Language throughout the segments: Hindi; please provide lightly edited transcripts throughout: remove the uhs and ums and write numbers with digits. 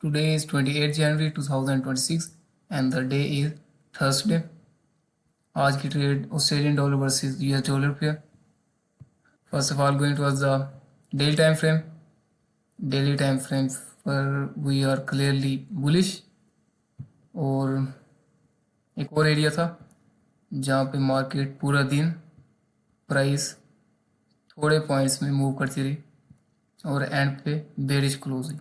Today is 28 January 2026 and the day is Thursday. आज की trade Australian dollar versus US dollar पे। First of all going towards the daily time frame. Daily time frame पर वी आर क्लियरली बुलिश। और एक और एरिया था जहाँ पे मार्केट पूरा दिन प्राइस थोड़े पॉइंट्स में मूव करती रही और एंड पे बेरिश क्लोज हुई।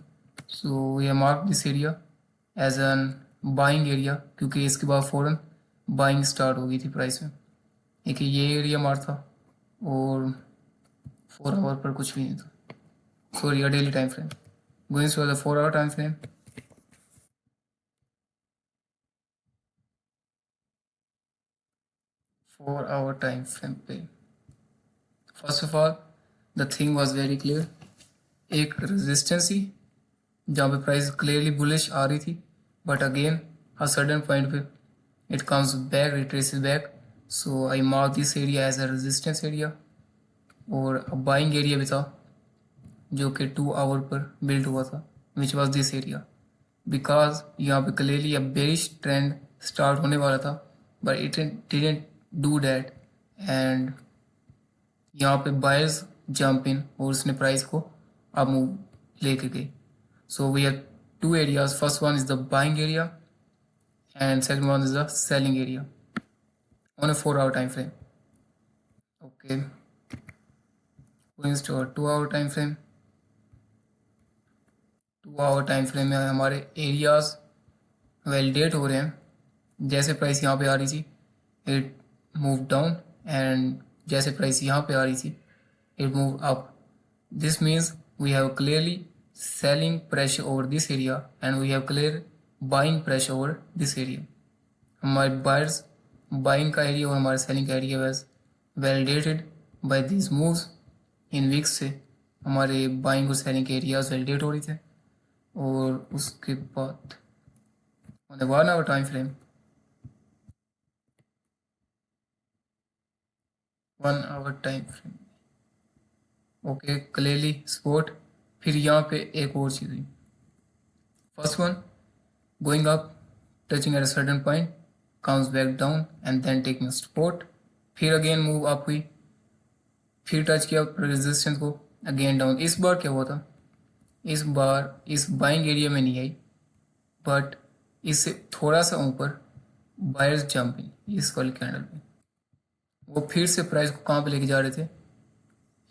So we mark this area as an buying area, क्योंकि इसके बाद फ़ौरन बाइंग स्टार्ट हो गई थी प्राइस में। एक ये एरिया मार था और 4 आवर पर कुछ भी नहीं था। Sorry, daily time frame. Going to the 4 hour time frame. 4 hour time frame पे first of all the thing was very clear. एक रेजिस्टेंस ही जहाँ पे प्राइस क्लियरली बुलिश आ रही थी, but again a sudden point पे it comes back, retraces back. So I mark this area as a resistance area. और बाइंग एरिया भी था जो कि 2 आवर पर बिल्ड हुआ था, विच वॉज दिस एरिया। बिकॉज यहाँ पे क्लियरली अब बेरिश ट्रेंड स्टार्ट होने वाला था, but it didn't do that. And यहाँ पे बायर्स जंप इन और उसने प्राइस को अब मूव लेके गए। So we have two areas. First one is the buying area and second one is the selling area on a 4 hour time frame. Okay, going to our 2 hour time frame. 2 hour time frame में हमारे एरियाज वैलिडेट हो रहे हैं। जैसे प्राइस यहाँ पे आ रही थी इट मूव डाउन, एंड जैसे प्राइस यहाँ पे आ रही थी it move up. This means we have clearly selling pressure over this area and we have clear buying pressure over this area. हमारे बायर्स बाइंग का एरिया और हमारे सेलिंग का एरिया वैस validated by this moves in weeks से हमारे बाइंग और सेलिंग के एरियाज वैलिडेट हो रहे थे। और उसके बाद on the 1 hour time frame, 1 hour time frame okay clearly support. फिर यहाँ पे एक और चीज़ हुई। First one going up, touching at a certain point, comes back down and then taking support। फिर अगेन मूव अप हुई, फिर टच किया रेजिस्टेंस को, अगेन डाउन। इस बार क्या हुआ था, इस बार इस बाइंग एरिया में नहीं आई, बट इससे थोड़ा सा ऊपर बायर्स जंप इन इस वाले कैंडल पे। वो फिर से प्राइस को कहाँ पे लेके जा रहे थे,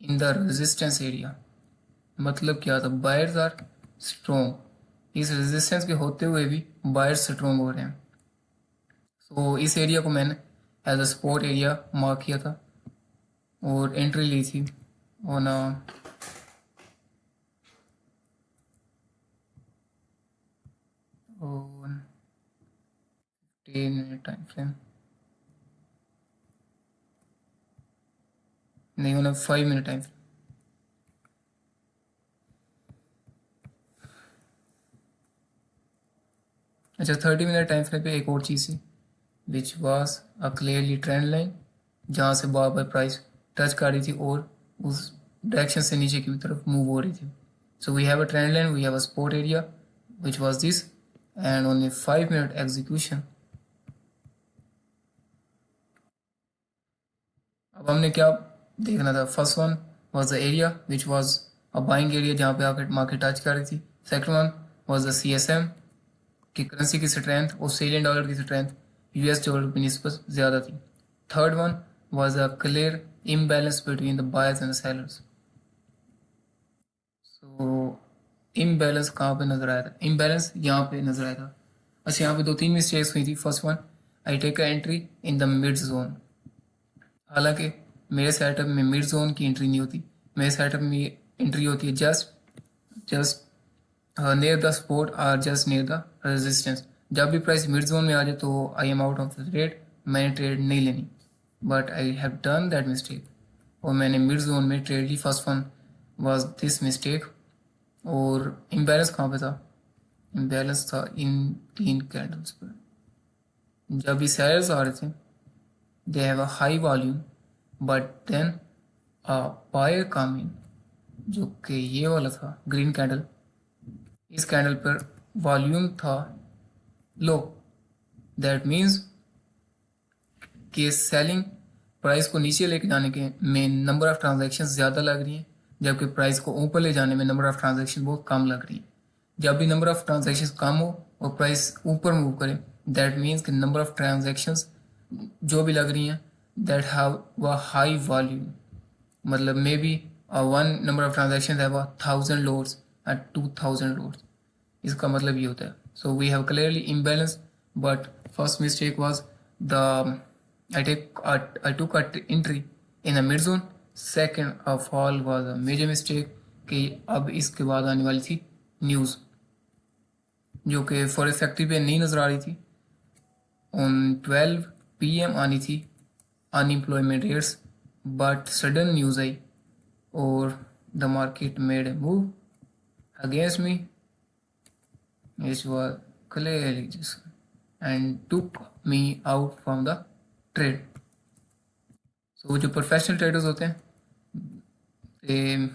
इन द रेजिस्टेंस एरिया। मतलब क्या था, बायर्स आर स्ट्रॉन्ग। इस रेजिस्टेंस के होते हुए भी बायर्स स्ट्रॉन्ग हो रहे हैं। तो इस एरिया को मैंने as a support area mark किया था और एंट्री ली थी ऑन 10 मिनट टाइम फ्रेम, नहीं ऑन 5 मिनट टाइम फ्रेम। अच्छा, 30 मिनट टाइम फ्रेम पे एक और चीज़ थी विच was a clearly trend line, जहाँ से बार बार प्राइस टच कर रही थी और उस डायरेक्शन से नीचे की तरफ मूव हो रही थी। So we have a trend line, we have a support area which was this, and only 5 minute execution. अब हमने क्या देखना था, first one was the area which was a buying area जहाँ पे मार्केट टच कर रही थी। Second one was the CSM की करेंसी की स्ट्रेंथ, ऑस्ट्रेलियन डॉलर की स्ट्रेंथ US डॉलर की निस्बत ज़्यादा थी। Third one was a clear imbalance between the buyers and sellers. So imbalance कहाँ पे नजर आया था, इम्बैलेंस यहाँ पे नजर आया था। अच्छा, यहाँ पे 2-3 मिस्टेक्स हुई थी। First one, I take a entry in the mid zone. हालांकि मेरे सेटअप में मिड जोन की एंट्री नहीं होती, मेरे सेटअप में एंट्री होती है just just near the support और जस्ट नियर द रेजिस्टेंस। जब भी प्राइस मिड जोन में आ जाए तो I am out of the trade, मैंने ट्रेड नहीं लेनी। But I have done that mistake और मैंने मिड जोन में ट्रेड ली। First one was this mistake. और इम्बैलेंस कहाँ पे था, इम्बैलेंस था इन 3 कैंडल्स पर। जब भी सेलर्स आ रहे थे they have a high volume, but then a buyer come in, जो कि ये वाला था ग्रीन कैंडल। इस कैंडल पर वॉल्यूम था लो, दैट मीन्स कि सेलिंग प्राइस को नीचे लेके जाने के में नंबर ऑफ ट्रांजैक्शन ज़्यादा लग रही हैं, जबकि प्राइस को ऊपर ले जाने में नंबर ऑफ ट्रांजैक्शन बहुत कम लग रही है। जब भी नंबर ऑफ ट्रांजैक्शन कम हो और प्राइस ऊपर मूव करे, दैट मीन्स कि नंबर ऑफ ट्रांजैक्शंस जो भी लग रही हैं दैट हैव व हाई वॉल्यूम, मतलब may be one number of transaction है 1000 लोड्स एंड 2000 लोड्स, इसका मतलब ये होता है। So we have clearly imbalance, but first mistake was the I took a entry in a mid zone. Second of all was a major mistake कि अब इसके बाद आने वाली थी न्यूज़, जो कि फॉरेक्स फैक्ट्री पे नहीं नज़र आ रही थी। ऑन 12 PM आनी थी unemployment rates, but sudden news आई और the market made a move against me, which was clearly just and took me out from the trade. So जो प्रोफेशनल ट्रेडर्स होते हैं they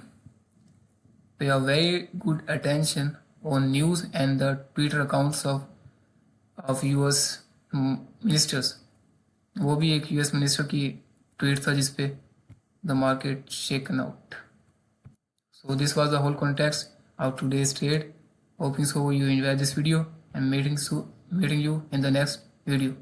pay a very good attention on news and the Twitter accounts of US ministers। वो भी एक US मिनिस्टर की ट्वीट था जिसपे the market shaken out. So this was the whole context of today's trade. Hoping so you enjoyed this video and meeting you in the next video.